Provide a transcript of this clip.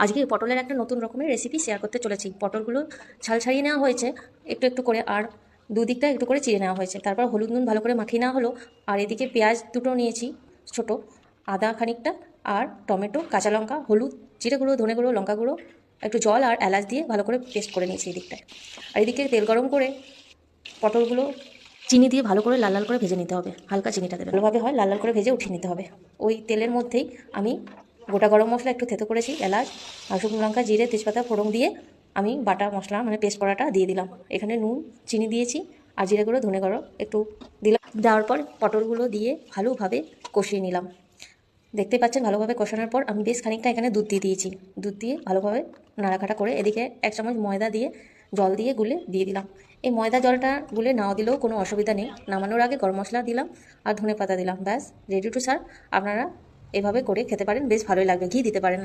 আজকে পটলের একটা নতুন রকমের রেসিপি শেয়ার করতে চলেছি। পটলগুলো ছাল ছাড়িয়ে নেওয়া হয়েছে একটু একটু করে, আর দুদিকটা একটু করে চিড়ে নেওয়া হয়েছে। তারপর হলুদ নুন ভালো করে মাখিয়ে নেওয়া হলো। আর এদিকে পেঁয়াজ দুটো নিয়েছি ছোট, আদা খানিকটা, আর টমেটো, কাঁচা লঙ্কা, হলুদ, জিরে গুঁড়ো, ধনে গুঁড়ো, লঙ্কা গুঁড়ো, একটু জল আর এলাচ দিয়ে ভালো করে পেস্ট করে নিয়েছি এই দিকটায়। আর এদিকে তেল গরম করে পটলগুলো চিনি দিয়ে ভালো করে লাল লাল করে ভেজে নিতে হবে। হালকা চিনিটা দেবে, ভালোভাবে হয় লাল লাল করে ভেজে উঠিয়ে নিতে হবে। ওই তেলের মধ্যেই আমি গোটা গরম মশলা একটু থেতো করেছি, এলাচ আর শুকনো লঙ্কা, জিরে, তেজপাতা ফোড়ন দিয়ে আমি বাটা মশলা মানে পেস্ট করাটা দিয়ে দিলাম। এখানে নুন, চিনি দিয়েছি আর জিরে গুঁড়ো, ধনে গুঁড়ো একটু দিলাম। দেওয়ার পর পটলগুলো দিয়ে ভালোভাবে কষিয়ে নিলাম। দেখতে পাচ্ছেন ভালোভাবে কষানোর পর আমি বেশ খানিকটা এখানে দুধ দিয়ে দিয়েছি। দুধ দিয়ে ভালোভাবে নাড়াঘাটা করে এদিকে 1 চামচ ময়দা দিয়ে জল দিয়ে গুলে দিয়ে দিলাম। এই ময়দা জলটা গুলে নাও দিলেও কোনো অসুবিধা নেই। নামানোর আগে গরম মশলা দিলাম আর ধনে পাতা দিলাম, ব্যাস রেডি টু সার্ভ। আপনারা এভাবে করে খেতে পারেন, বেশ ভালোই লাগবে। ঘি দিতে পারেন।